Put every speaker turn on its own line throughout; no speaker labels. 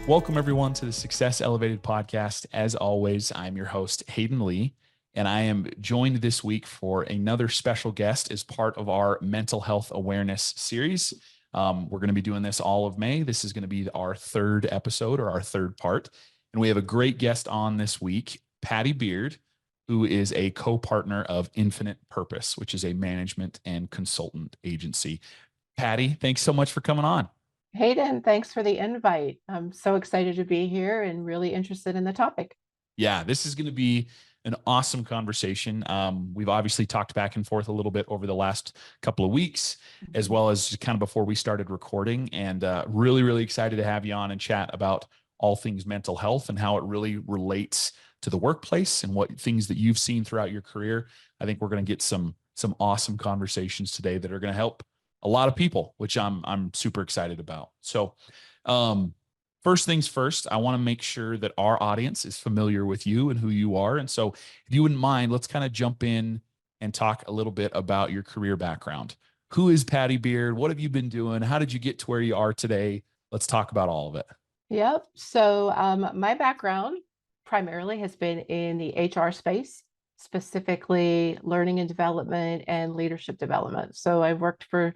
Welcome, everyone, to the Success Elevated podcast. As always, I'm your host, Hayden Lee, and I am joined this week for another special guest as part of our mental health awareness series. We're going to be doing this all of May. This is going to be our third episode or our third part. And we have a great guest on this week, Patty Beard, who is a co-partner of Infinite Purpose, which is a management and consultant agency. Patty, thanks so much for coming on.
Hayden, thanks for the invite. I'm so excited to be here and really interested in the topic.
Yeah, this is going to be an awesome conversation. We've obviously talked back and forth a little bit over the last couple of weeks, as well as kind of before we started recording, and really, really excited to have you on and chat about all things mental health and how it really relates to the workplace and what things that you've seen throughout your career. I think we're going to get some awesome conversations today that are going to help a lot of people, which I'm super excited about. So, um, first things first, I want to make sure that our audience is familiar with you and who you are. And so, if you wouldn't mind, let's kind of jump in and talk a little bit about your career background. Who is Patty Beard? What have you been doing? How did you get to where you are today? Let's talk about all of it.
Yep. So my background primarily has been in the HR space, specifically learning and development and leadership development. So I've worked for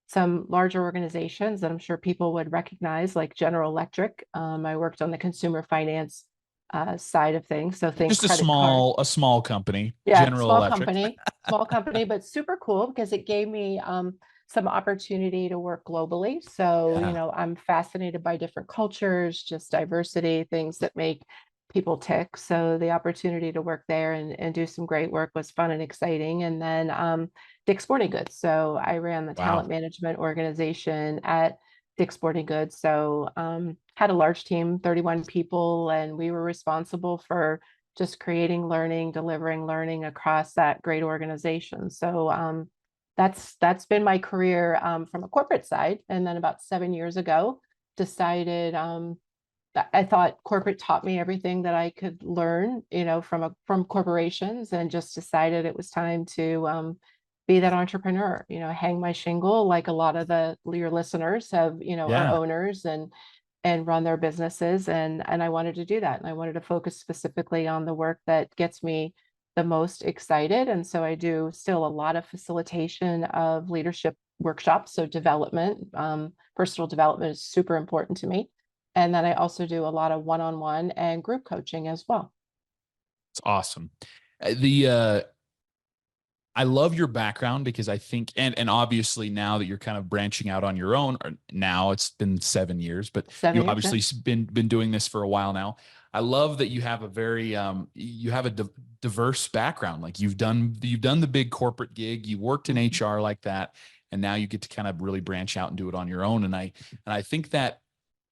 some larger organizations that I'm sure people would recognize, like General Electric. I worked on the consumer finance side of things. So think
Just a
credit card.
small company,
Yeah,
General Electric.
small company, but super cool because it gave me some opportunity to work globally. So,
Yeah.
I'm fascinated by different cultures, just diversity, things that make people tick. So the opportunity to work there and do some great work was fun and exciting. And then Dick's Sporting Goods. So I ran the talent
Wow.
management organization at Dick's Sporting Goods. So had a large team, 31 people, and we were responsible for just creating learning, delivering learning across that great organization. So that's been my career from a corporate side. And then about 7 years ago, decided I thought corporate taught me everything that I could learn, from corporations, and just decided it was time to be that entrepreneur. Hang my shingle like a lot of your listeners have, are
Yeah.
owners and run their businesses, and I wanted to do that, and I wanted to focus specifically on the work that gets me the most excited. And so I do still a lot of facilitation of leadership workshops. So development, personal development is super important to me. And then I also do a lot of one-on-one and group coaching as well.
It's awesome. The I love your background because I think, and obviously now that you're kind of branching out on your own, or now it's been 7 years, but you
7 years, yeah.
obviously been doing this for a while now. I love that you have a very you have a diverse background. Like you've done the big corporate gig, you worked in
Mhm.
HR like that, and now you get to kind of really branch out and do it on your own. And I think that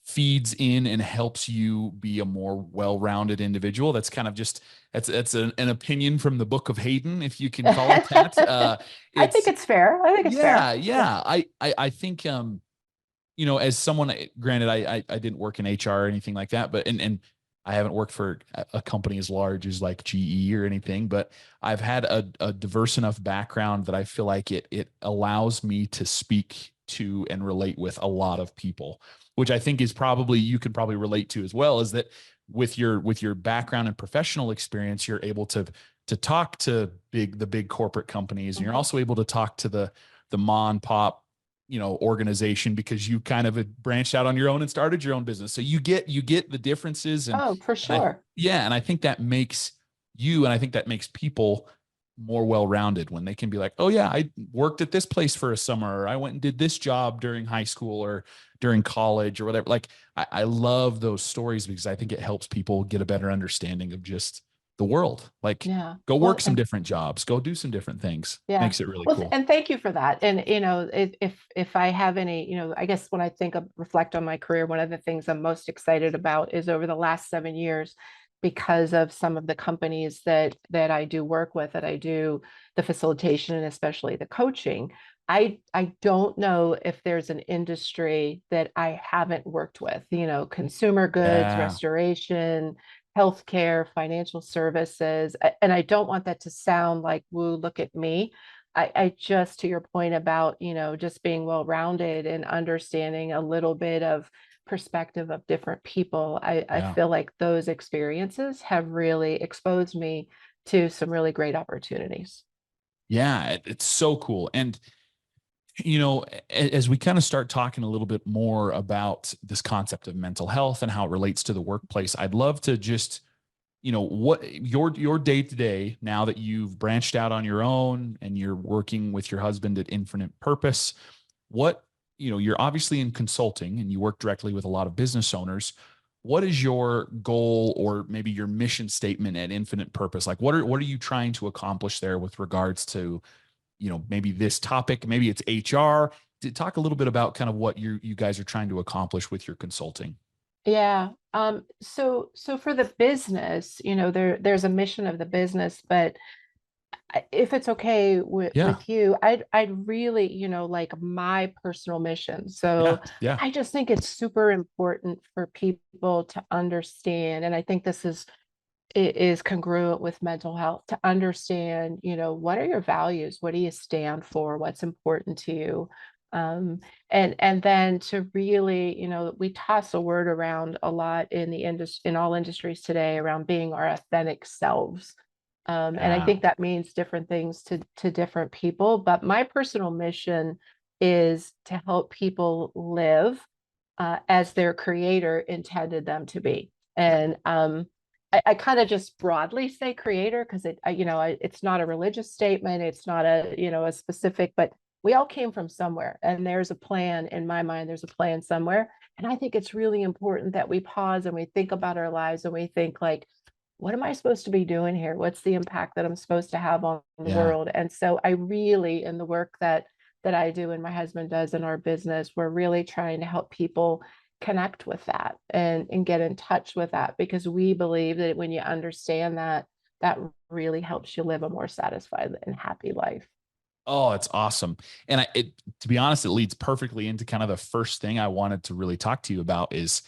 feeds in and helps you be a more well-rounded individual. That's kind of just that's an opinion from the book of Hayden, if you can call it that.
I think
It's
it's fair. I think it's
yeah,
fair. Yeah.
yeah. I think as someone, granted, I didn't work in HR or anything like that, but and I haven't worked for a company as large as like GE or anything, but I've had a diverse enough background that I feel like it allows me to speak to and relate with a lot of people, which I think is probably you can probably relate to as well, is that with your background and professional experience, you're able to talk to the big corporate companies, and you're
Mhm.
also able to talk to the mom and pop organization, because you kind of branched out on your own and started your own business. So you get the differences, and
Oh, for
I
sure.
yeah, and I think that makes you, and I think that makes people more well-rounded when they can be like, oh yeah, I worked at this place for a summer, or I went and did this job during high school or during college or whatever. Like I love those stories because I think it helps people get a better understanding of just the world. Like,
Yeah.
go work
Well,
some
and
different jobs, go do some different things.
yeah.
Makes it really
Well,
cool.
and thank you for that. And if I have any, I guess when I think of reflect on my career, one of the things I'm most excited about is over the last 7 years, because of some of the companies that I do work with, that I do the facilitation and especially the coaching. I don't know if there's an industry that I haven't worked with, consumer goods,
Yeah.
restoration, healthcare, financial services. And I don't want that to sound like, woo, look at me. I just, to your point about, just being well-rounded and understanding a little bit of perspective of different people, I
Yeah.
feel like those experiences have really exposed me to some really great opportunities.
Yeah, it's so cool. And as we kind of start talking a little bit more about this concept of mental health and how it relates to the workplace, I'd love to just, what your day to day, now that you've branched out on your own and you're working with your husband at Infinite Purpose, what, you're obviously in consulting and you work directly with a lot of business owners. What is your goal or maybe your mission statement at Infinite Purpose? Like what are you trying to accomplish there with regards to, maybe this topic, maybe it's HR. To talk a little bit about kind of what you guys are trying to accomplish with your consulting.
Yeah. So for the business, there's a mission of the business, but if it's okay
Yeah.
with you, I'd really, like my personal mission.
Yeah.
So
Yeah.
I just think it's super important for people to understand, and I think this is congruent with mental health, to understand, what are your values? What do you stand for? What's important to you? And then to really, we toss a word around a lot in the industry, in all industries today, around being our authentic selves. And I
Yeah.
think that means different things to different people. But my personal mission is to help people live as their creator intended them to be. And I kind of just broadly say creator because it's not a religious statement. It's not a specific, but we all came from somewhere, and there's a plan in my mind. There's a plan somewhere. And I think it's really important that we pause and we think about our lives and we think like, what am I supposed to be doing here? What's the impact that I'm supposed to have on the
Yeah.
world? And so I really, in the work that I do and my husband does in our business, we're really trying to help people connect with that and get in touch with that, because we believe that when you understand that, that really helps you live a more satisfied and happy life.
Oh, it's awesome. And to be honest, it leads perfectly into kind of the first thing I wanted to really talk to you about is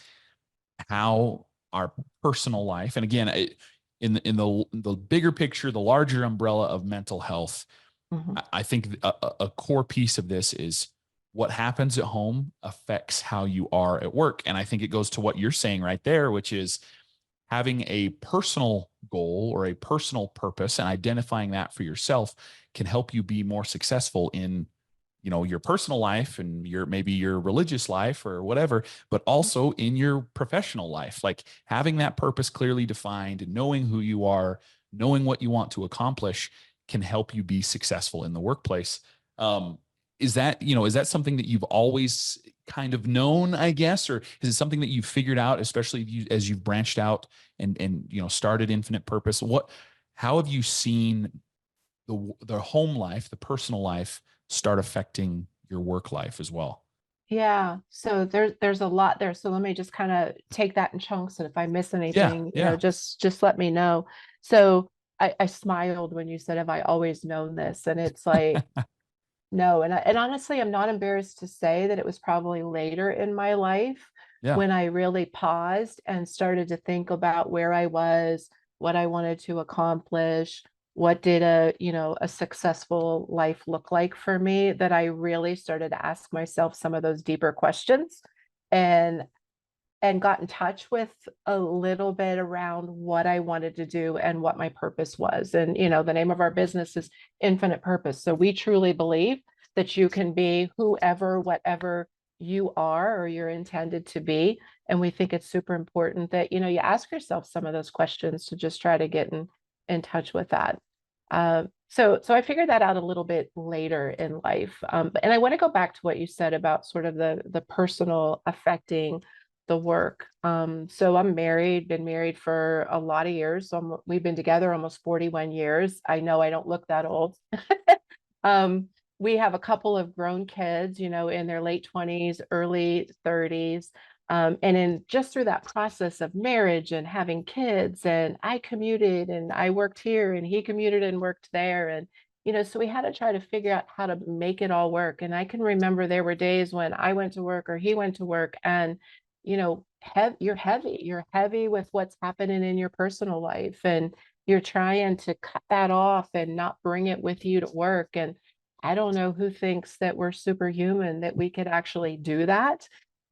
how our personal life, and again, in the bigger picture, the larger umbrella of mental health,
Mhm.
I think a core piece of this is what happens at home affects how you are at work. And I think it goes to what you're saying right there, which is having a personal goal or a personal purpose and identifying that for yourself can help you be more successful in your personal life and maybe your religious life or whatever, but also in your professional life. Like having that purpose clearly defined and knowing who you are, knowing what you want to accomplish can help you be successful in the workplace. um, is that something that you've always kind of known, I guess, or is it something that you've figured out, especially as you've branched out and started Infinite Purpose? How have you seen the home life, the personal life, start affecting your work life as well?
Yeah, so there's a lot there. So let me just kind of take that in chunks, and if I miss
Yeah,
anything,
yeah,
just let me know. So I smiled when you said, "Have I always known this?" And it's like, no, and honestly, I'm not embarrassed to say that it was probably later in my life
yeah,
when I really paused and started to think about where I was, what I wanted to accomplish, what did a successful life look like for me, that I really started to ask myself some of those deeper questions. And got in touch with a little bit around what I wanted to do and what my purpose was. And, the name of our business is Infinite Purpose. So we truly believe that you can be whoever, whatever you are or you're intended to be. And we think it's super important that, you ask yourself some of those questions to just try to get in touch with that. So I figured that out a little bit later in life. And I want to go back to what you said about sort of the personal affecting the work. So I'm married, been married for a lot of years. So we've been together almost 41 years. I know I don't look that old. um, we have a couple of grown kids, in their late 20s, early 30s. And in just through that process of marriage and having kids, and I commuted and I worked here and he commuted and worked there. And, so we had to try to figure out how to make it all work. And I can remember there were days when I went to work or he went to work, and you're heavy with what's happening in your personal life, and you're trying to cut that off and not bring it with you to work. And I don't know who thinks that we're superhuman, that we could actually do that.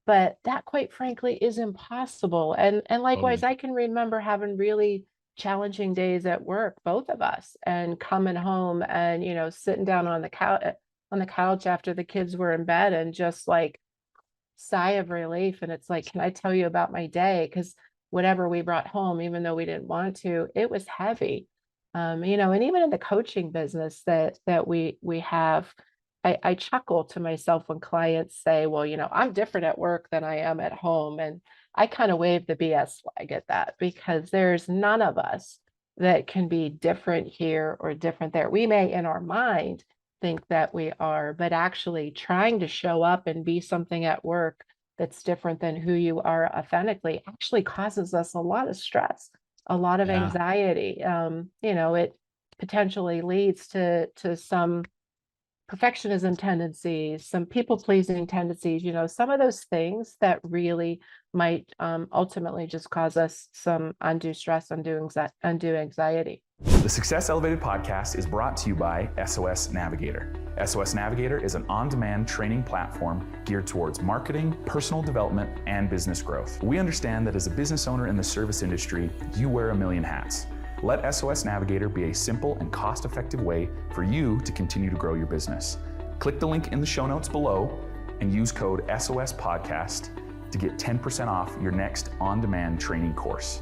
but that quite frankly is impossible. And likewise,
Totally.
I can remember having really challenging days at work, both of us, and coming home and, sitting down on the couch after the kids were in bed and just like sigh of relief. And it's like, can I tell you about my day? Because whatever we brought home, even though we didn't want to, it was heavy. And even in the coaching business that we have, I chuckle to myself when clients say, well, I'm different at work than I am at home. And I kind of wave the BS flag at that, because there's none of us that can be different here or different there. We may in our mind think that we are, but actually trying to show up and be something at work that's different than who you are authentically actually causes us a lot of stress, a lot of
Yeah.
anxiety. It potentially leads to some perfectionism tendencies, some people pleasing tendencies, some of those things that really might ultimately just cause us some undue stress, undue anxiety.
The Success Elevated podcast is brought to you by SOS Navigator. SOS Navigator is an on-demand training platform geared towards marketing, personal development, and business growth. We understand that as a business owner in the service industry, you wear a million hats. Let SOS Navigator be a simple and cost-effective way for you to continue to grow your business. Click the link in the show notes below and use code SOS Podcast to get 10% off your next on-demand training course.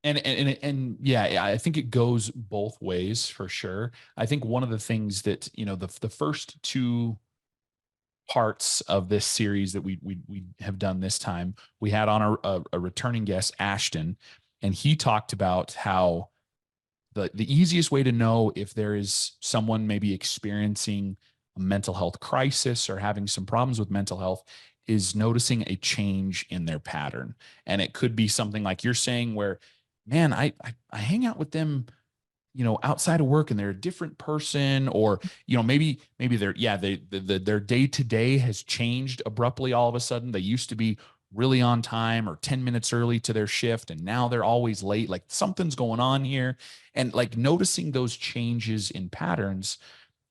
And yeah, I think it goes both ways for sure. I think one of the things that, the first two parts of this series that we have done this time, we had on a returning guest, Ashton, and he talked about how the easiest way to know if there is someone maybe experiencing a mental health crisis or having some problems with mental health is noticing a change in their pattern. And it could be something like you're saying where, man, I hang out with them, outside of work and they're a different person, or, maybe they're, yeah, their day to day has changed abruptly all of a sudden. They used to be really on time or 10 minutes early to their shift, and now they're always late. Like something's going on here. And like noticing those changes in patterns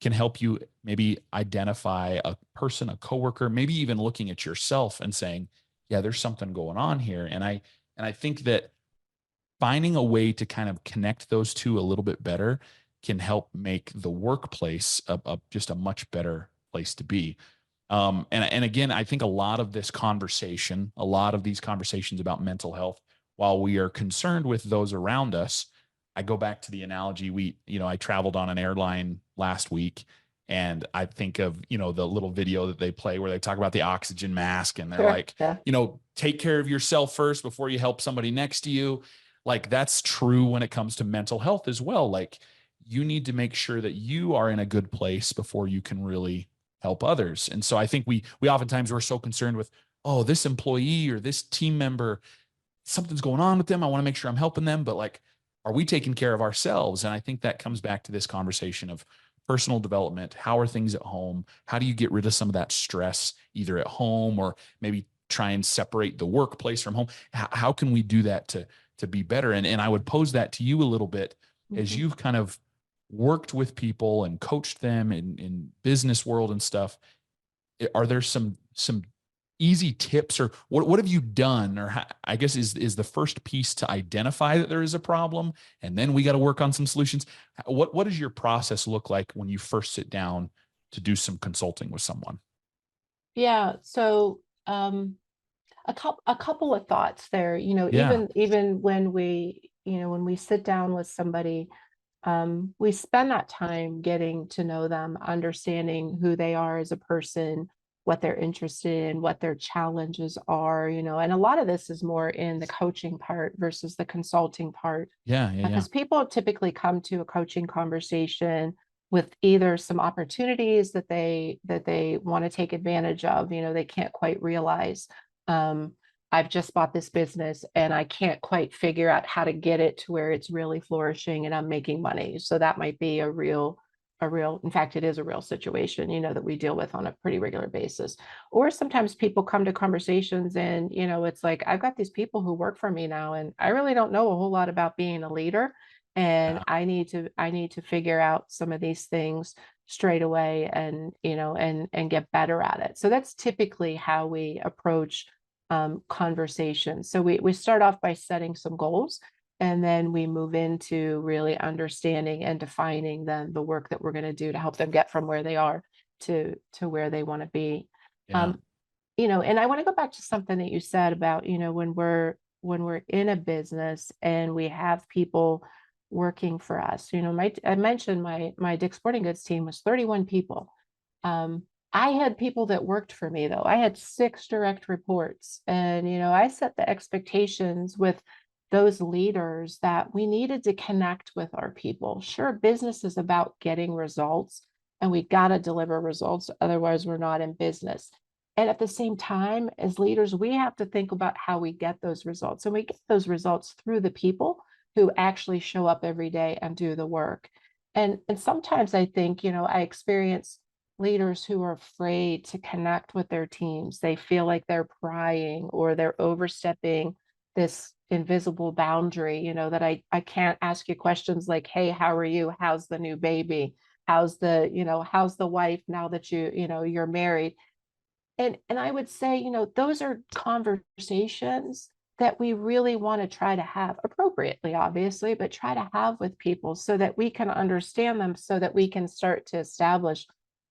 can help you maybe identify a person, a coworker, maybe even looking at yourself and saying, yeah, there's something going on here. And I think that finding a way to kind of connect those two a little bit better can help make the workplace just a much better place to be. And again, I think a lot of these conversations about mental health, while we are concerned with those around us, I go back to the analogy I traveled on an airline last week, and I think of, the little video that they play where they talk about the oxygen mask, and they're
Sure.
like,
Yeah.
take care of yourself first before you help somebody next to you. Like that's true when it comes to mental health as well. Like you need to make sure that you are in a good place before you can really help others. And so I think we oftentimes we're so concerned with, oh, this employee or this team member, something's going on with them. I want to make sure I'm helping them. But like, are we taking care of ourselves? And I think that comes back to this conversation of personal development. How are things at home? How do you get rid of some of that stress, either at home or maybe try and separate the workplace from home? How can we do that to be better? And I would pose that to you a little bit as
Mhm.
you've kind of worked with people and coached them in business world and stuff. Are there some easy tips, or what have you done, or I guess is the first piece to identify that there is a problem, and then we got to work on some solutions? What does your process look like when you first sit down to do some consulting with someone?
Yeah. So a couple of thoughts there.
Yeah.
Even when we sit down with somebody, we spend that time getting to know them, understanding who they are as a person, what they're interested in, what their challenges are, and a lot of this is more in the coaching part versus the consulting part,
Yeah. Yeah. Yeah.
because people typically come to a coaching conversation with either some opportunities that they want to take advantage of, they can't quite realize. Um, I've just bought this business and I can't quite figure out how to get it to where it's really flourishing and I'm making money. So that might be in fact, it is a real situation, that we deal with on a pretty regular basis. Or sometimes people come to conversations and, it's like, I've got these people who work for me now, and I really don't know a whole lot about being a leader. And
Yeah.
I need to figure out some of these things straight away and, and get better at it. So that's typically how we approach conversations. So we start off by setting some goals, and then we move into really understanding and defining then the work that we're going to do to help them get from where they are to where they want to be.
Yeah.
And I want to go back to something that you said about, when we're in a business and we have people working for us. I mentioned my Dick's Sporting Goods team was 31 people. I had people that worked for me though. I had 6 direct reports, and I set the expectations with those leaders that we needed to connect with our people. Sure, business is about getting results, and we got to deliver results, otherwise we're not in business. And at the same time, as leaders, we have to think about how we get those results. And we get those results through the people who actually show up every day and do the work. And sometimes I think, I experience leaders who are afraid to connect with their teams. They feel like they're prying or they're overstepping this invisible boundary, that I can't ask you questions like, hey, how are you? How's the new baby? How's the wife now that you're married? And I would say, those are conversations that we really want to try to have appropriately, obviously, but try to have with people so that we can understand them, so that we can start to establish,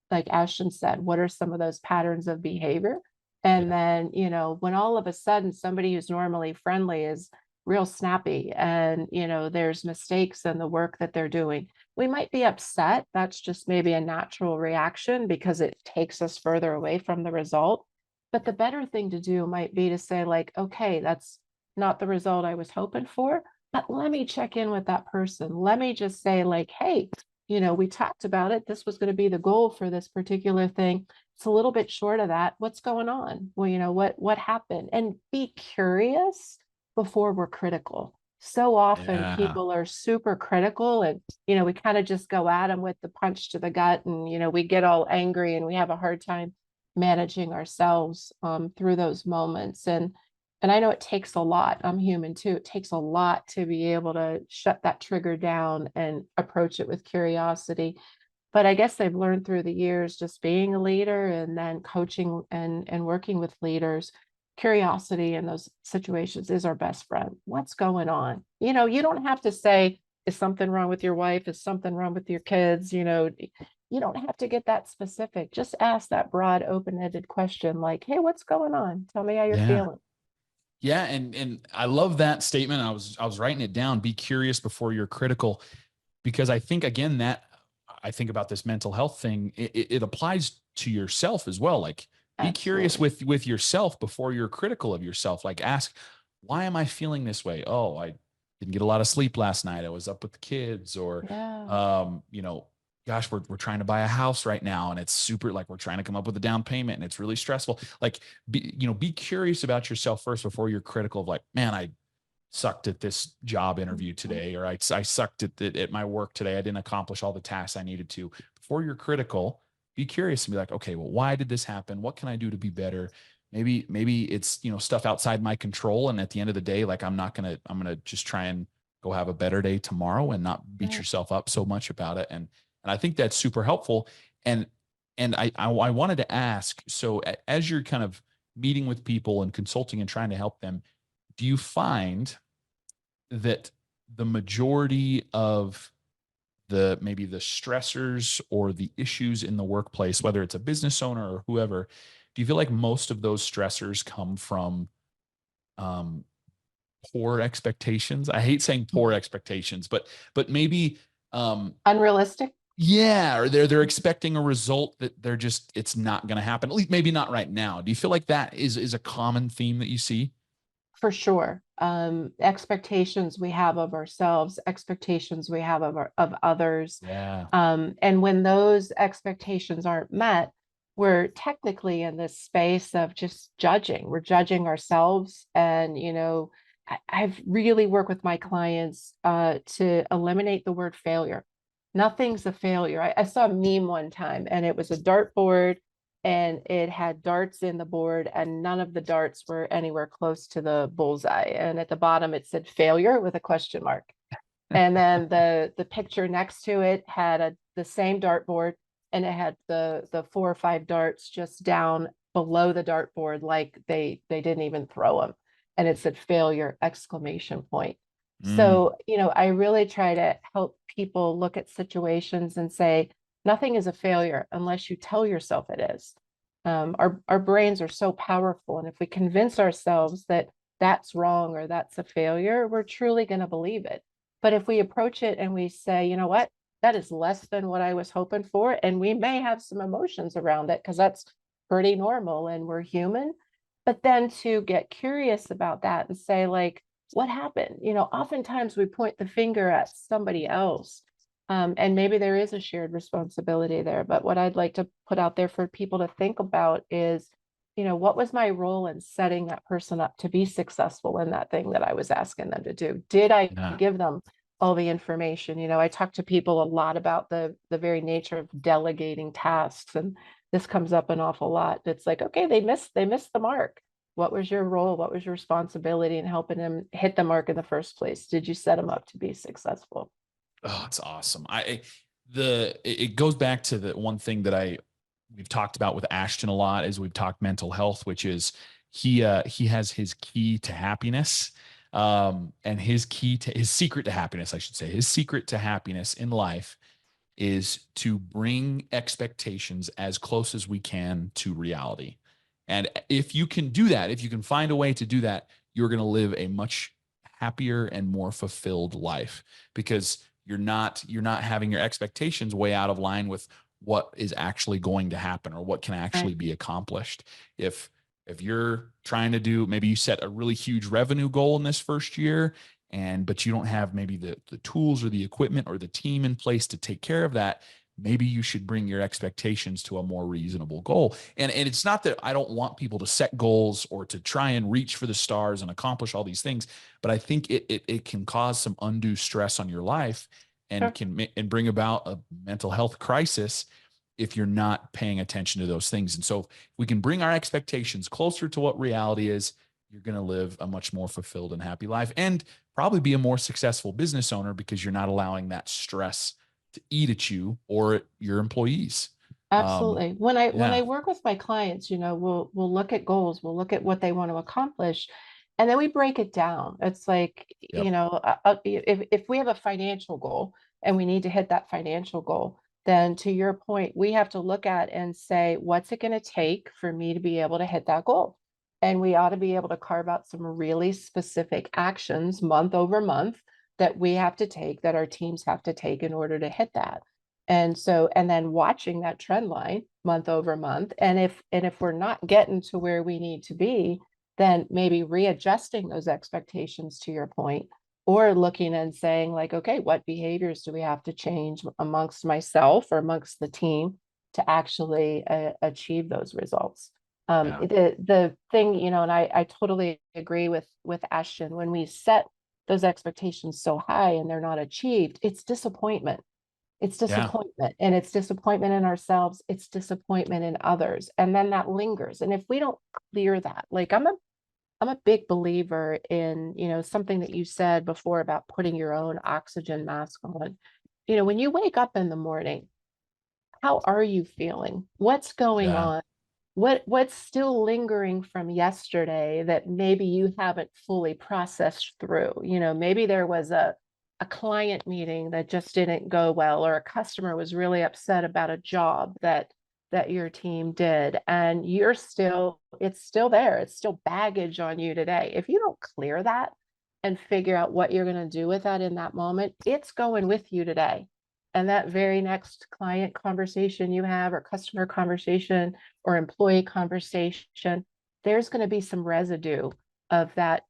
like Ashton said, what are some of those patterns of behavior? And
Yeah.
then, when all of a sudden somebody who's normally friendly is real snappy, and, there's mistakes in the work that they're doing, we might be upset. That's just maybe a natural reaction because it takes us further away from the result. But the better thing to do might be to say, like, okay, that's not the result I was hoping for, but let me check in with that person. Let me just say, like, hey, we talked about it. This was going to be the goal for this particular thing. It's a little bit short of that. What's going on? Well, what happened? And be curious before we're critical. So often
Yeah.
people are super critical, and we kind of just go at them with the punch to the gut, and we get all angry, and we have a hard time managing ourselves through those moments. And I know it takes a lot. I'm human too. It takes a lot to be able to shut that trigger down and approach it with curiosity. But I guess I've learned through the years, just being a leader and then coaching and working with leaders, curiosity in those situations is our best friend. What's going on? You don't have to say, is something wrong with your wife? Is something wrong with your kids? You don't have to get that specific. Just ask that broad, open-ended question like, hey, what's going on? Tell me how you're
Yeah.
feeling.
Yeah. And I love that statement. I was writing it down. Be curious before you're critical, because I think, again, that I think about this mental health thing, it applies to yourself as well. Like, be curious
Absolutely.
with yourself before you're critical of yourself. Like, ask, why am I feeling this way? Oh, I didn't get a lot of sleep last night. I was up with the kids, or,
Yeah.
um, you know, gosh, we're trying to buy a house right now, and it's super, like, we're trying to come up with a down payment, and it's really stressful. Like, be curious about yourself first before you're critical of, like, man, I sucked at this job interview
Mhm.
today, or I sucked at my work today. I didn't accomplish all the tasks I needed to. Before you're critical, be curious and be like, okay, well, why did this happen? What can I do to be better? Maybe it's, stuff outside my control. And at the end of the day, like, I'm going to just try and go have a better day tomorrow and not beat
Yeah.
yourself up so much about it. And I think that's super helpful. And I wanted to ask, so as you're kind of meeting with people and consulting and trying to help them, do you find that the majority of maybe the stressors or the issues in the workplace, whether it's a business owner or whoever, do you feel like most of those stressors come from um, poor expectations? I hate saying poor expectations, but maybe
Unrealistic.
yeah, or they're expecting a result that it's not going to happen. At least maybe not right now. Do you feel like that is a common theme that you see?
For sure. Expectations we have of ourselves, expectations we have of others.
Yeah.
And when those expectations aren't met, we're technically in this space of just judging. We're judging ourselves. And, I've really worked with my clients to eliminate the word failure. Nothing's a failure. I saw a meme one time, and it was a dartboard, and it had darts in the board, and none of the darts were anywhere close to the bullseye. And at the bottom, it said failure with a question mark. And then the picture next to it had the same dartboard, and it had the 4 or 5 darts just down below the dartboard, like they didn't even throw them, and it said failure exclamation point.
Mm,
So, I really try to help people look at situations and say, nothing is a failure unless you tell yourself it is. Our brains are so powerful. And if we convince ourselves that that's wrong or that's a failure, we're truly going to believe it. But if we approach it and we say, you know what, that is less than what I was hoping for, and we may have some emotions around it because that's pretty normal and we're human. But then to get curious about that and say, like, what happened? Oftentimes we point the finger at somebody else. And maybe there is a shared responsibility there. But what I'd like to put out there for people to think about is, what was my role in setting that person up to be successful in that thing that I was asking them to do? Did I
yeah.
give them all the information? I talk to people a lot about the very nature of delegating tasks, and this comes up an awful lot. It's like, okay, they missed the mark. What was your role? What was your responsibility in helping them hit the mark in the first place? Did you set them up to be successful?
Oh, it's awesome. It goes back to the one thing that we've talked about with Ashton a lot, is we've talked mental health, which is he has his key to happiness, and his secret to happiness, I should say, his secret to happiness in life is to bring expectations as close as we can to reality. And if you can do that, if you can find a way to do that, you're going to live a much happier and more fulfilled life, because you're not having your expectations way out of line with what is actually going to happen or what can actually
Right.
be accomplished. If you're trying to do, maybe you set a really huge revenue goal in this first year, but you don't have maybe the tools or the equipment or the team in place to take care of that, maybe you should bring your expectations to a more reasonable goal. And it's not that I don't want people to set goals or to try and reach for the stars and accomplish all these things, but I think it can cause some undue stress on your life, and
Sure.
can bring about a mental health crisis if you're not paying attention to those things. And so if we can bring our expectations closer to what reality is, you're going to live a much more fulfilled and happy life, and probably be a more successful business owner, because you're not allowing that stress to eat at you or at your employees.
Absolutely. When I
Yeah.
work with my clients, we'll look at goals, we'll look at what they want to accomplish, and then we break it down. It's like,
Yep.
if we have a financial goal and we need to hit that financial goal, then to your point, we have to look at and say, what's it going to take for me to be able to hit that goal? And we ought to be able to carve out some really specific actions month over month that we have to take, that our teams have to take in order to hit that. And then watching that trend line month over month. And if we're not getting to where we need to be, then maybe readjusting those expectations, to your point, or looking and saying, like, okay, what behaviors do we have to change amongst myself or amongst the team to actually achieve those results?
Yeah.
The thing, and I totally agree with Ashton, when we set those expectations so high and they're not achieved, it's disappointment. It's
Yeah.
disappointment, and it's disappointment in ourselves. It's disappointment in others. And then that lingers. And if we don't clear that, like, I'm a big believer in, something that you said before about putting your own oxygen mask on. When you wake up in the morning, how are you feeling? What's going
Yeah.
on? What's still lingering from yesterday that maybe you haven't fully processed through? Maybe there was a client meeting that just didn't go well, or a customer was really upset about a job that your team did, and it's still there. It's still baggage on you today. If you don't clear that and figure out what you're going to do with that in that moment, it's going with you today. And that very next client conversation you have, or customer conversation, or employee conversation, there's going to be some residue of that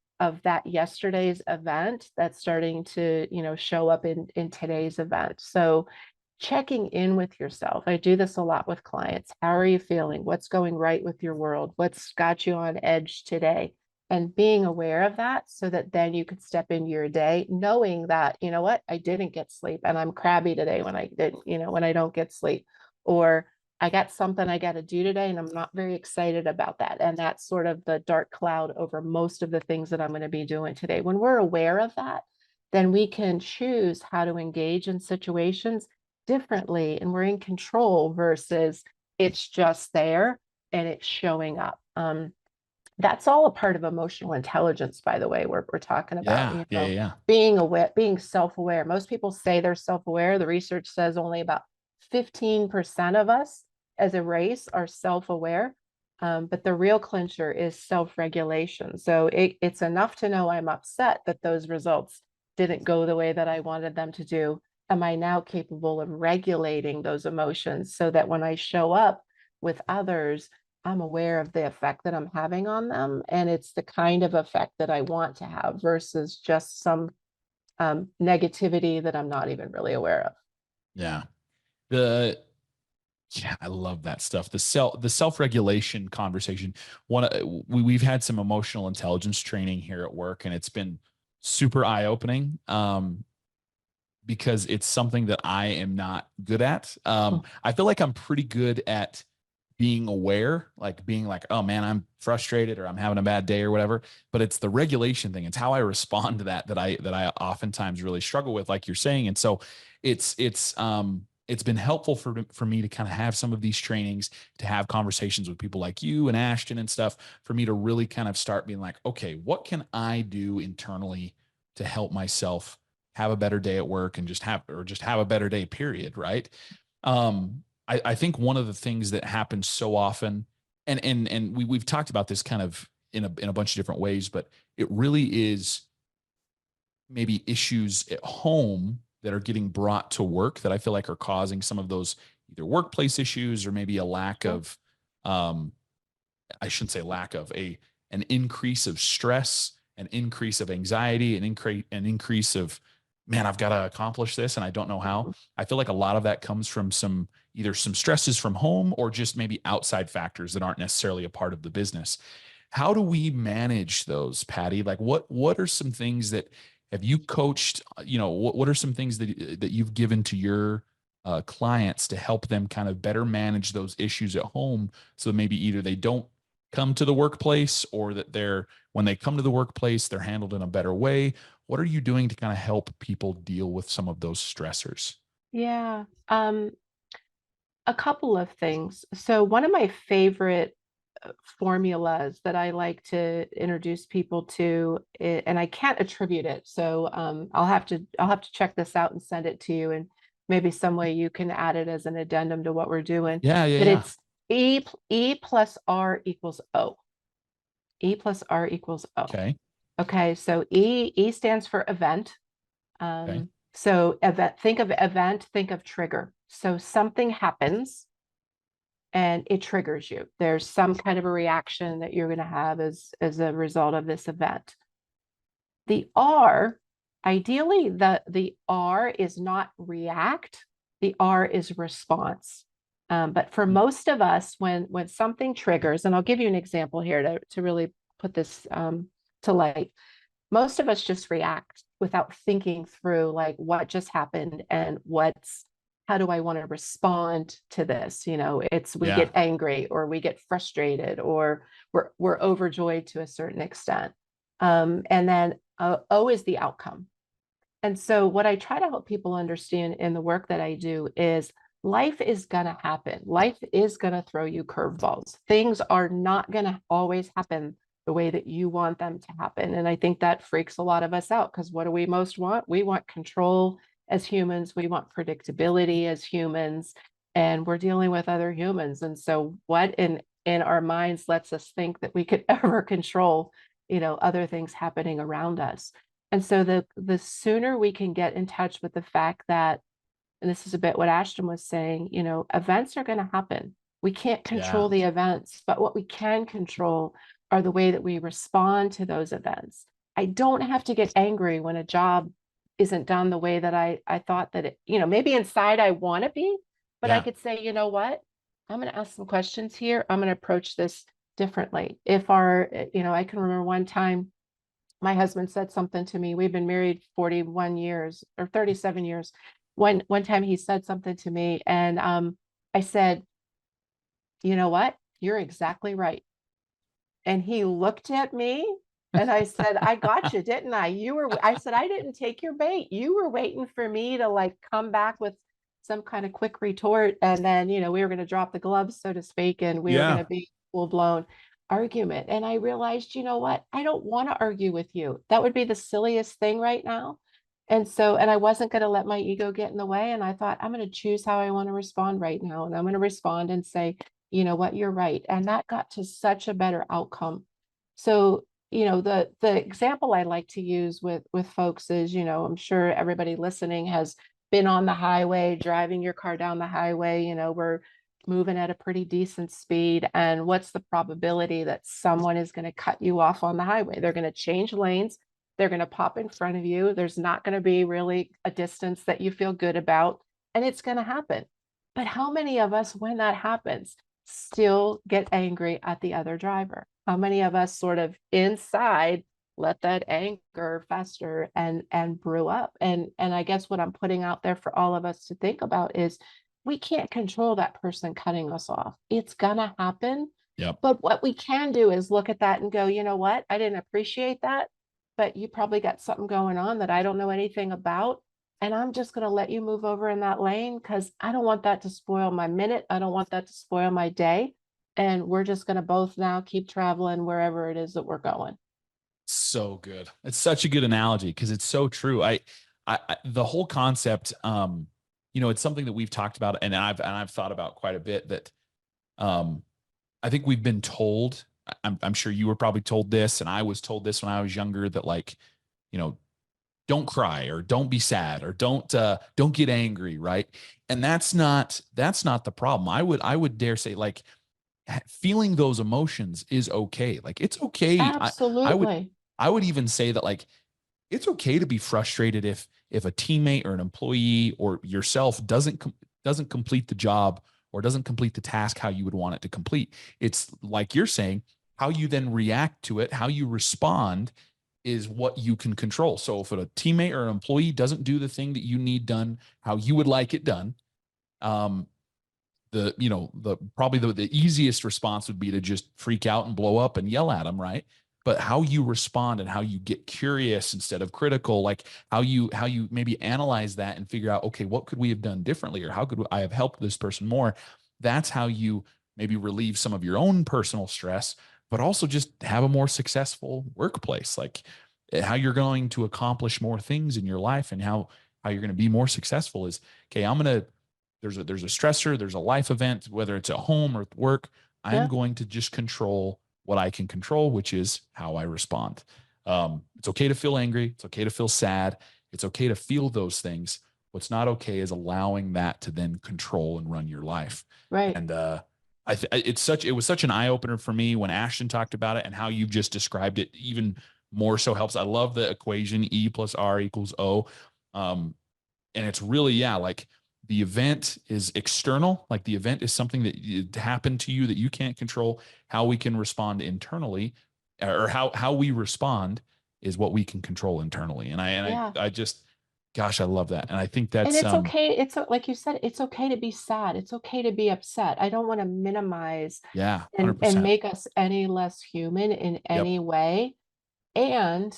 yesterday's event that's starting to, show up in today's event. So checking in with yourself. I do this a lot with clients. How are you feeling? What's going right with your world? What's got you on edge today? And being aware of that, so that then you could step into your day knowing that, you know what, I didn't get sleep and I'm crabby today when I didn't, when I don't get sleep, or I got something I got to do today and I'm not very excited about that. And that's sort of the dark cloud over most of the things that I'm going to be doing today. When we're aware of that, then we can choose how to engage in situations differently and we're in control versus it's just there and it's showing up. That's all a part of emotional intelligence, by the way, we're talking about,
Yeah. Yeah. Yeah.
being aware, being self-aware. Most people say they're self-aware. The research says only about 15% of us as a race are self-aware. But the real clincher is self-regulation. So it's enough to know I'm upset that those results didn't go the way that I wanted them to do. Am I now capable of regulating those emotions so that when I show up with others, I'm aware of the effect that I'm having on them, and it's the kind of effect that I want to have versus just some negativity that I'm not even really aware of.
Yeah. The Yeah, I love that stuff. The self-regulation conversation. We've had some emotional intelligence training here at work, and it's been super eye-opening. Because it's something that I am not good at. I feel like I'm pretty good at being aware, like being like, oh man, I'm frustrated or I'm having a bad day or whatever. But it's the regulation thing. It's how I respond to that I oftentimes really struggle with, like you're saying. And so it's been helpful for me to kind of have some of these trainings, to have conversations with people like you and Ashton and stuff, for me to really kind of start being like, okay, what can I do internally to help myself have a better day at work and just have a better day, period. Right. I think one of the things that happens so often, and we've talked about this kind of in a bunch of different ways, but it really is maybe issues at home that are getting brought to work that I feel like are causing some of those either workplace issues or maybe a lack of, I shouldn't say lack of, an increase of stress, an increase of anxiety, an increase of, man, I've got to accomplish this and I don't know how. I feel like a lot of that comes from either some stresses from home or just maybe outside factors that aren't necessarily a part of the business. How do we manage those, Patty? Like what are some things that have you coached, what are some things that you've given to your clients to help them kind of better manage those issues at home, so maybe either they don't come to the workplace, or that when they come to the workplace, they're handled in a better way? What are you doing to kind of help people deal with some of those stressors?
Yeah. A couple of things. So one of my favorite formulas that I like to introduce people to, and I can't attribute it, so I'll have to check this out and send it to you, and maybe some way you can add it as an addendum to what we're doing.
Yeah, yeah,
But
yeah.
it's E plus R equals O. E plus R equals O.
Okay.
Okay, so E stands for event.
Okay.
So event, think of trigger. So something happens and it triggers you. There's some kind of a reaction that you're going to have as a result of this event. The R, ideally, the R is not react. The R is response. But for most of us, when something triggers, and I'll give you an example here to really put this to light. Most of us just react without thinking through like what just happened and how do I want to respond to this? We
Yeah.
get angry or we get frustrated or we're overjoyed to a certain extent. And then O is the outcome. And so what I try to help people understand in the work that I do is life is going to happen. Life is going to throw you curveballs. Things are not going to always happen the way that you want them to happen. And I think that freaks a lot of us out, because what do we most want? We want control as humans. We want predictability as humans, and we're dealing with other humans. And so what in our minds lets us think that we could ever control, other things happening around us? And so the sooner we can get in touch with the fact that, and this is a bit what Ashton was saying, events are going to happen. We can't
Yeah.
control the events, but what we can control are the way that we respond to those events. I don't have to get angry when a job isn't done the way that I thought that maybe inside I want to be, but I
Yeah.
could say, you know what? I'm going to ask some questions here. I'm going to approach this differently. I can remember one time my husband said something to me. We've been married 41 years or 37 years. One time he said something to me, and I said, you know what? You're exactly right. And he looked at me and I said, I got you, didn't I? I said, I didn't take your bait. You were waiting for me to like come back with some kind of quick retort. And then, we were going to drop the gloves, so to speak, and we were going
Yeah.
to be full blown argument. And I realized, you know what? I don't want to argue with you. That would be the silliest thing right now. And I wasn't going to let my ego get in the way. And I thought, I'm going to choose how I want to respond right now. And I'm going to respond and say, you know what, you're right. And that got to such a better outcome. So, the example I like to use with folks is, I'm sure everybody listening has been on the highway, driving your car down the highway. We're moving at a pretty decent speed. And what's the probability that someone is going to cut you off on the highway? They're going to change lanes. They're going to pop in front of you. There's not going to be really a distance that you feel good about, and it's going to happen. But how many of us, when that happens, still get angry at the other driver? How many of us sort of inside let that anger fester and brew up? And I guess what I'm putting out there for all of us to think about is we can't control that person cutting us off. It's gonna happen.
Yep.
But what we can do is look at that and go, you know what? I didn't appreciate that, but you probably got something going on that I don't know anything about. And I'm just going to let you move over in that lane because I don't want that to spoil my minute. I don't want that to spoil my day. And we're just going to both now keep traveling wherever it is that we're going.
So good. It's such a good analogy because it's so true. I the whole concept, it's something that we've talked about and I've thought about quite a bit that, I think we've been told, I'm sure you were probably told this, and I was told this when I was younger, that like, don't cry or don't be sad or don't get angry. Right. And that's not the problem. I would dare say like feeling those emotions is okay. Like it's okay.
Absolutely.
I would even say that like, it's okay to be frustrated if a teammate or an employee or yourself doesn't complete the job or doesn't complete the task how you would want it to complete. It's like you're saying, how you then react to it, how you respond is what you can control. So if a teammate or an employee doesn't do the thing that you need done, how you would like it done, probably the easiest response would be to just freak out and blow up and yell at them, right? But how you respond and how you get curious instead of critical, like how you maybe analyze that and figure out, okay, what could we have done differently, or how could I have helped this person more? That's how you maybe relieve some of your own personal stress, but also just have a more successful workplace, like how you're going to accomplish more things in your life and how you're going to be more successful is, okay, there's a stressor, there's a life event, whether it's at home or at work, I'm going to just control what I can control, which is how I respond. It's okay to feel angry. It's okay to feel sad. It's okay to feel those things. What's not okay is allowing that to then control and run your life.
Right.
And it was such an eye opener for me when Ashton talked about it, and how you've just described it even more so helps. I love the equation E plus R equals O. And it's really, like the event is external. Like the event is something that happened to you that you can't control. How we can respond internally, or how we respond, is what we can control internally. And I just, gosh, I love that. And I think that's,
and it's okay. It's like you said, it's okay to be sad. It's okay to be upset. I don't want to minimize
100%.
and make us any less human in any way. And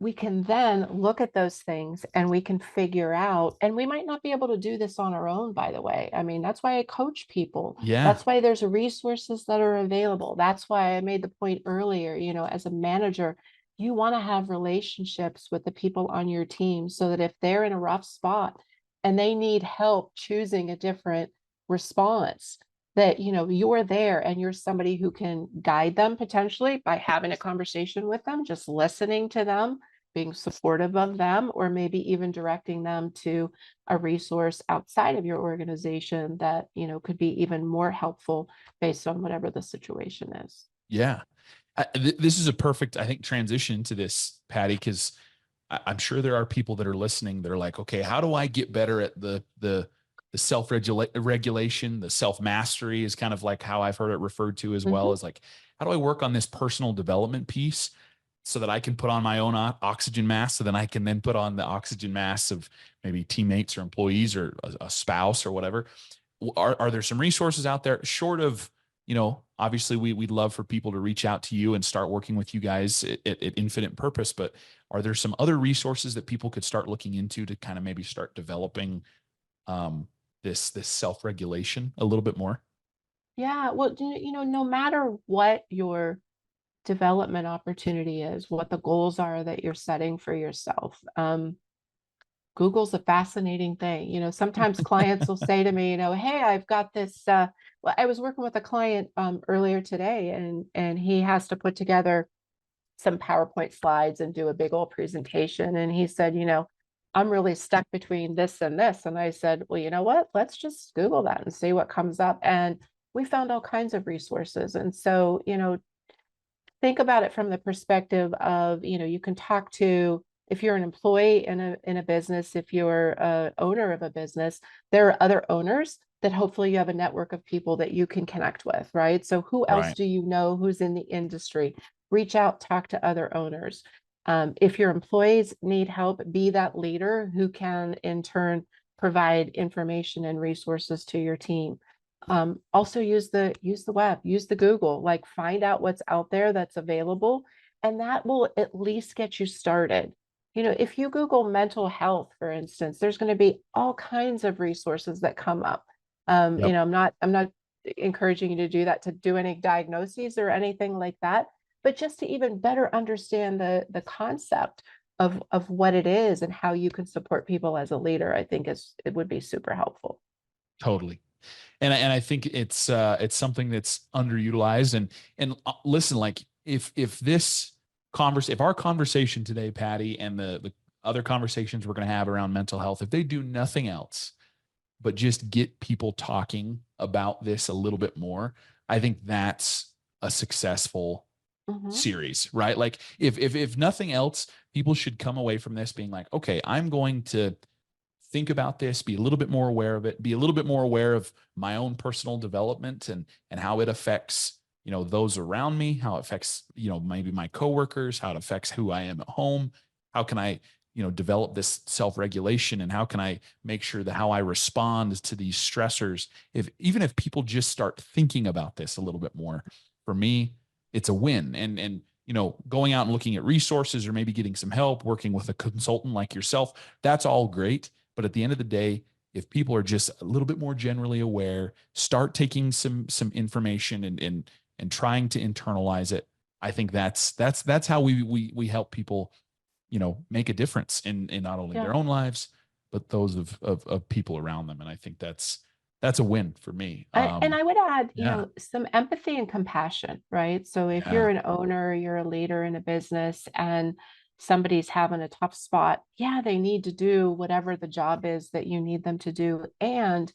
we can then look at those things and we can figure out, and we might not be able to do this on our own, by the way. I mean, that's why I coach people. That's why there's resources that are available. That's why I made the point earlier, as a manager, you want to have relationships with the people on your team so that if they're in a rough spot and they need help choosing a different response, that you're there and you're somebody who can guide them potentially by having a conversation with them, just listening to them, being supportive of them, or maybe even directing them to a resource outside of your organization that could be even more helpful based on whatever the situation is.
This is a perfect, I think, transition to this, Patty, because I'm sure there are people that are listening that are like, okay, how do I get better at the self-regulation, the self-mastery is kind of like how I've heard it referred to as well, as like, how do I work on this personal development piece so that I can put on my own oxygen mask, so then I can then put on the oxygen masks of maybe teammates or employees or a spouse or whatever. Are there some resources out there short of, obviously we'd love for people to reach out to you and start working with you guys at Infinite Purpose, but are there some other resources that people could start looking into to kind of maybe start developing this self-regulation a little bit more?
Yeah, well, no matter what your development opportunity is, what the goals are that you're setting for yourself, Google's a fascinating thing. Sometimes clients will say to me, hey, I've got this. Well, I was working with a client earlier today, and he has to put together some PowerPoint slides and do a big old presentation. And he said, I'm really stuck between this and this. And I said, well, you know what? Let's just Google that and see what comes up. And we found all kinds of resources. And so, think about it from the perspective of, you can talk to, if you're an employee in a business, if you're a owner of a business, there are other owners that hopefully you have a network of people that you can connect with, right? So who else
Right.
do you know who's in the industry? Reach out, talk to other owners. If your employees need help, be that leader who can in turn provide information and resources to your team. Also use the web, use the Google, like find out what's out there that's available, and that will at least get you started. If you Google mental health, for instance, there's going to be all kinds of resources that come up.
Yep.
I'm not encouraging you to do that, to do any diagnoses or anything like that, but just to even better understand the concept of what it is and how you can support people as a leader, I think it would be super helpful.
Totally. And I think it's something that's underutilized. And listen, like if our conversation today, Patty, and the other conversations we're going to have around mental health, if they do nothing else but just get people talking about this a little bit more, I think that's a successful series, right? Like if nothing else, people should come away from this being like, okay, I'm going to think about this, be a little bit more aware of it, be a little bit more aware of my own personal development and how it affects, those around me, how it affects, maybe my coworkers, how it affects who I am at home. How can I, develop this self-regulation, and how can I make sure that how I respond to these stressors, even if people just start thinking about this a little bit more, for me, it's a win. And going out and looking at resources, or maybe getting some help, working with a consultant like yourself, that's all great. But at the end of the day, if people are just a little bit more generally aware, start taking some information and trying to internalize it, I think that's how we help people, make a difference in not only
Yeah.
their own lives, but those of people around them. And I think that's a win for me.
And I would add,
Yeah.
some empathy and compassion, right? So if
Yeah.
you're an owner, you're a leader in a business, and somebody's having a tough spot, yeah, they need to do whatever the job is that you need them to do. And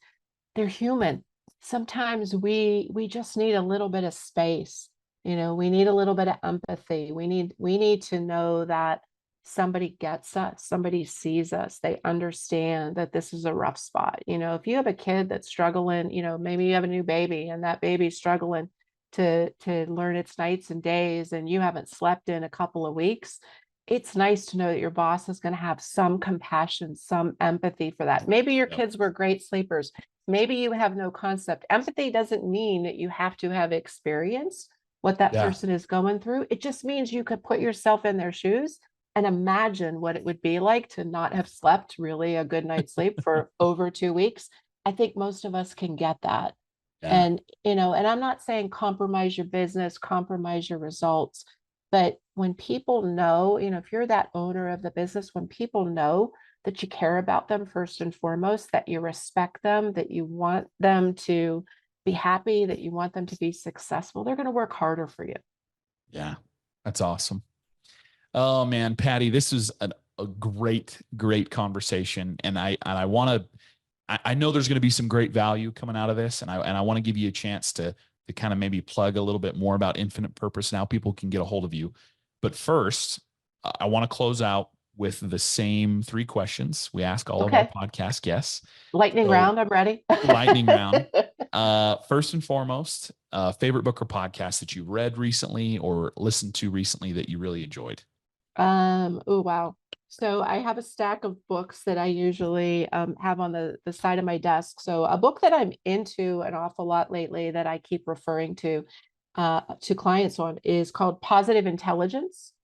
they're human. Sometimes we just need a little bit of space. We need a little bit of empathy. We need to know that somebody gets us, somebody sees us, they understand that this is a rough spot. If you have a kid that's struggling, maybe you have a new baby and that baby's struggling to learn its nights and days, and you haven't slept in a couple of weeks, it's nice to know that your boss is going to have some compassion, some empathy for that. Maybe your
Yep.
kids were great sleepers. Maybe you have no concept. Empathy doesn't mean that you have to have experienced what that
Yeah.
person is going through. It just means you could put yourself in their shoes and imagine what it would be like to not have slept really a good night's sleep for over 2 weeks. I think most of us can get that.
Yeah.
And I'm not saying compromise your business, compromise your results, but when people know, if you're that owner of the business, when people know that you care about them first and foremost, that you respect them, that you want them to be happy, that you want them to be successful, they're going to work harder for you.
Yeah. That's awesome. Oh man, Patty, this is a great conversation. And I want to, I know there's going to be some great value coming out of this. And I want to give you a chance to kind of maybe plug a little bit more about Infinite Purpose and how people can get a hold of you. But first, I want to close out with the same 3 questions we ask all of our podcast guests.
Lightning round, I'm ready.
Lightning round. First and foremost, favorite book or podcast that you read recently or listened to recently that you really enjoyed?
Oh, wow. So I have a stack of books that I usually have on the side of my desk. So a book that I'm into an awful lot lately that I keep referring to clients on is called Positive Intelligence.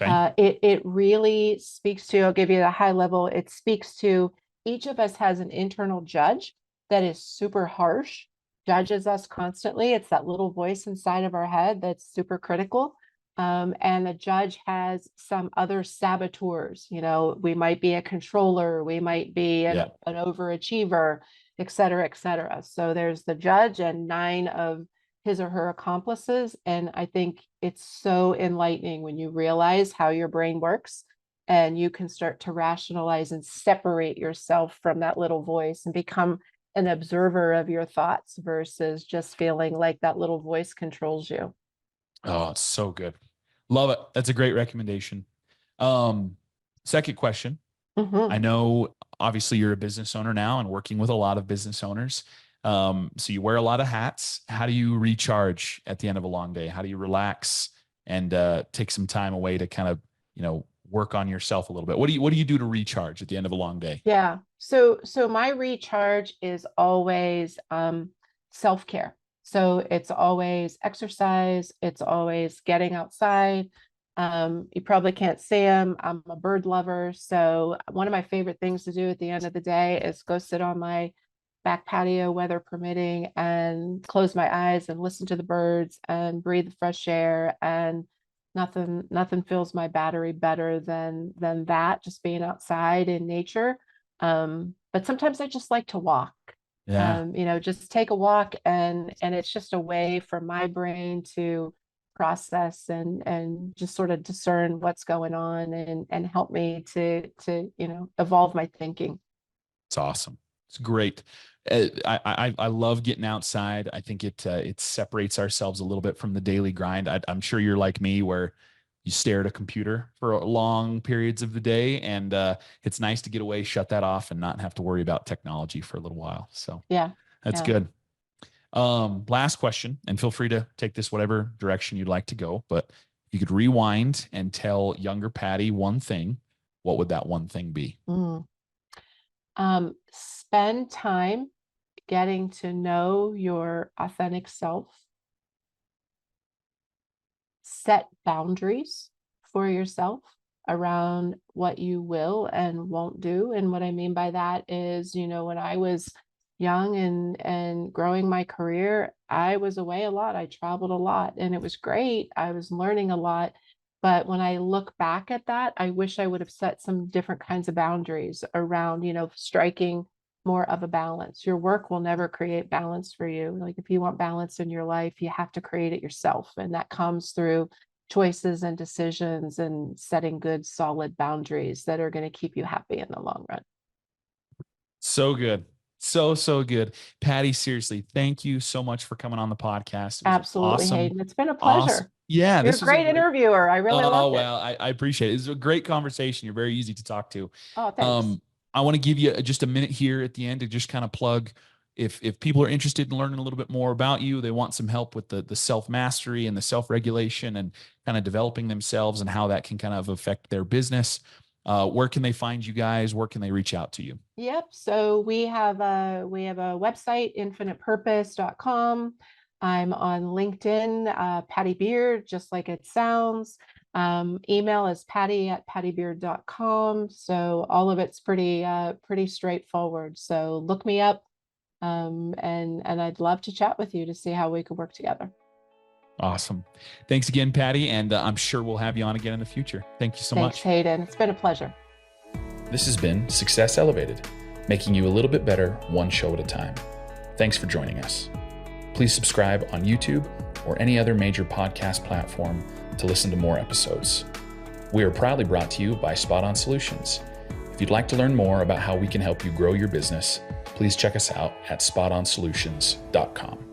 Okay.
It really speaks to, I'll give you the high level, it speaks to each of us has an internal judge that is super harsh, judges us constantly. It's that little voice inside of our head that's super critical. And the judge has some other saboteurs. We might be a controller, we might be an overachiever, et cetera, et cetera. So there's the judge and 9 of his or her accomplices. And I think it's so enlightening when you realize how your brain works and you can start to rationalize and separate yourself from that little voice and become an observer of your thoughts versus just feeling like that little voice controls you.
Oh, it's so good. Love it. That's a great recommendation. Second question. I know obviously you're a business owner now and working with a lot of business owners. So you wear a lot of hats. How do you recharge at the end of a long day? How do you relax and take some time away to kind of, work on yourself a little bit? What do you do to recharge at the end of a long day?
Yeah. So my recharge is always self-care. So it's always exercise. It's always getting outside. You probably can't see them. I'm a bird lover. So one of my favorite things to do at the end of the day is go sit on my back patio, weather permitting, and close my eyes and listen to the birds and breathe the fresh air. And nothing fills my battery better than that, just being outside in nature. But sometimes I just like to walk. Just take a walk, and it's just a way for my brain to process and just sort of discern what's going on and help me to evolve my thinking.
It's awesome. It's great. I love getting outside. I think it separates ourselves a little bit from the daily grind. I'm sure you're like me, where you stare at a computer for long periods of the day, and it's nice to get away, shut that off, and not have to worry about technology for a little while. So that's good. Last question, and feel free to take this whatever direction you'd like to go, but if you could rewind and tell younger Patty one thing, what would that one thing be?
Spend time getting to know your authentic self. Set boundaries for yourself around what you will and won't do. And what I mean by that is, when I was young and growing my career, I was away a lot. I traveled a lot, and it was great. I was learning a lot. But when I look back at that, I wish I would have set some different kinds of boundaries around, striking more of a balance. Your work will never create balance for you. Like, if you want balance in your life, you have to create it yourself. And that comes through choices and decisions and setting good, solid boundaries that are going to keep you happy in the long run.
So good. So good. Patty, seriously, thank you so much for coming on the podcast.
Absolutely,
awesome.
Hayden. It's been a pleasure.
Awesome. Yeah.
You're a great interviewer. I really loved it.
I appreciate it. It's a great conversation. You're very easy to talk to.
Oh, thanks.
I want to give you just a minute here at the end to just kind of plug, if people are interested in learning a little bit more about you, they want some help with the self-mastery and the self-regulation and kind of developing themselves and how that can kind of affect their business. Where can they find you guys? Where can they reach out to you?
Yep. So we have a website, infinitepurpose.com. I'm on LinkedIn, Patty Beard, just like it sounds. Email is patty@pattybeard.com. So all of it's pretty straightforward. So look me up, and I'd love to chat with you to see how we could work together.
Awesome. Thanks again, Patty. And I'm sure we'll have you on again in the future. Thank you so much.
Thanks, Hayden. It's been a pleasure.
This has been Success Elevated, making you a little bit better one show at a time. Thanks for joining us. Please subscribe on YouTube or any other major podcast platform to listen to more episodes. We are proudly brought to you by Spot On Solutions. If you'd like to learn more about how we can help you grow your business, please check us out at spotonsolutions.com.